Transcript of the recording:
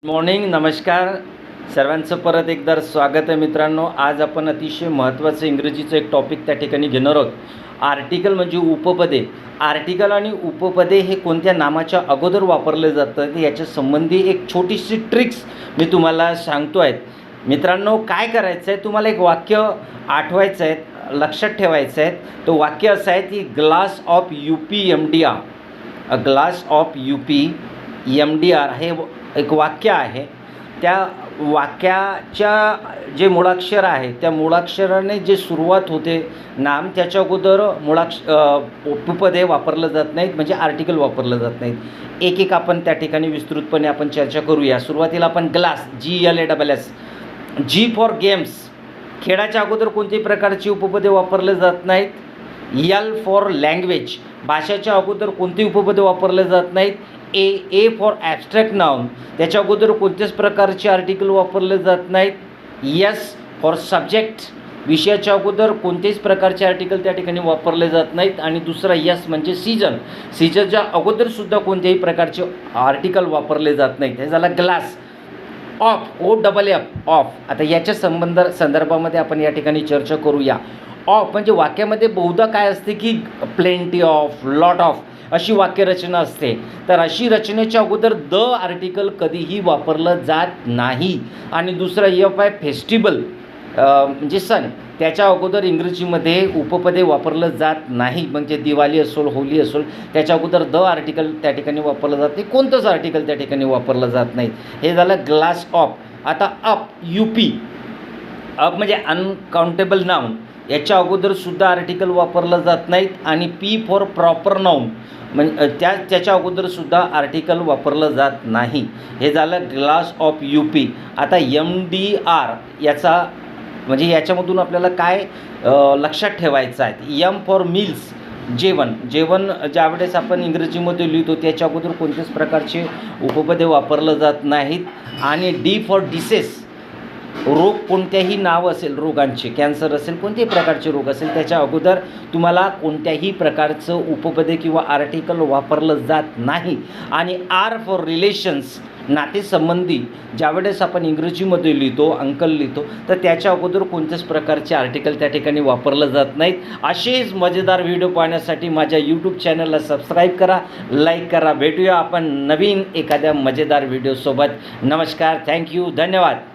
Morning, नमस्कार सर्वांचं परत एकदा स्वागत आहे मित्रांनो. आज आपण अतिशय महत्त्वाचं इंग्रजीचं एक टॉपिक त्या ठिकाणी घेणार आहोत. आर्टिकल म्हणजे उपपदे. आर्टिकल आणि उपपदे हे कोणत्या नामाच्या अगोदर वापरले जातं याच्या संबंधी एक छोटीशी ट्रिक्स मी तुम्हाला सांगतो आहे. मित्रांनो, काय करायचं आहे, तुम्हाला एक वाक्य आठवायचं आहे, लक्षात ठेवायचं आहे. तो वाक्य असं आहे की glass of UPMDR. A glass of UPMDR हे एक वाक्य आहे. त्या वाक्याच्या जे मुळाक्षर आहे त्या मुळाक्षराने जे सुरुवात होते नाम, त्याच्या अगोदर उपपदे वापरलं जात नाहीत, म्हणजे आर्टिकल वापरलं जात नाहीत. एक एक आपण त्या ठिकाणी विस्तृतपणे आपण चर्चा करूया. सुरुवातीला आपण glass, GLASS. G for games. खेळाच्या अगोदर कोणत्याही प्रकारची उपपदे वापरले जात नाहीत. L for language. भाषेच्या अगोदर कोणती उपपदे वापरले जात नाहीत. A for abstract noun. त्याच्या अगोदर कोणत्याच प्रकारचे आर्टिकल वापरले जात नाहीत. S for subject. विषयाच्या अगोदर कोणत्याच प्रकारचे आर्टिकल त्या ठिकाणी वापरले जात नाहीत. आणि दुसरा S म्हणजे सीजन. सीजनच्या अगोदरसुद्धा कोणत्याही प्रकारचे आर्टिकल वापरले जात नाहीत. हे झालं ग्लास. Of, OFF, of. आता याच्या संदर्भामध्ये आपण या ठिकाणी चर्चा करूया. ऑफ म्हणजे वाक्यामध्ये बहुधा काय असते की प्लेंटी ऑफ, लॉट ऑफ अशी वाक्यरचना असते. तर अशी रचनेच्या अगोदर द आर्टिकल कधीही वापरलं जात नाही. आणि दुसरं F आहे फेस्टिवल, म्हणजे सण. त्याच्या अगोदर इंग्रजीमध्ये उपपदे वापरलं जात नाही. म्हणजे दिवाळी असोल, होली असोल, त्याच्या अगोदर द आर्टिकल त्या ठिकाणी वापरलं जात नाही. कोणतंच आर्टिकल त्या ठिकाणी वापरलं जात नाही. हे झालं ग्लास ऑफ. आता अप, UP. अप म्हणजे अनकाउंटेबल नाउन. याच्या अगोदरसुद्धा आर्टिकल वापरलं जात नाहीत. आणि P फॉर प्रॉपर नाउन, म्हणजे त्याच्या अगोदरसुद्धा आर्टिकल वापरलं जात नाही. हे झालं ग्लास ऑफ UP. आता MDR याचा म्हणजे याच्यामधून आपल्याला काय लक्षात ठेवायचं आहे. M फॉर मील्स, जेवण. जेवण ज्यावेळेस आपण इंग्रजीमध्ये लिहितो त्याच्या अगोदर कोणत्याच प्रकारचे उपपदे वापरलं जात नाहीत. आणि D फॉर डिसेस. रोग, कोणत्याही नाव असेल रोगांचे, कॅन्सर असेल, कोणत्याही प्रकारचे रोग असेल, त्याच्या अगोदर तुम्हाला कोणत्याही प्रकारचं उपपदे किंवा आर्टिकल वापरलं जात नाही. आणि R फॉर रिलेशन्स, नातेसंबंधी. ज्यावेळेस आपण इंग्रजीमध्ये लिहितो, अंकल लिहितो, तर त्याच्या अगोदर कोणत्याच प्रकारचे आर्टिकल त्या ठिकाणी वापरलं जात नाहीत. असेच मजेदार व्हिडिओ पाहण्यासाठी माझ्या यूट्यूब चॅनलला सबस्क्राईब करा, लाईक करा. भेटूया आपण नवीन एखाद्या मजेदार व्हिडिओसोबत. नमस्कार, थँक्यू, धन्यवाद.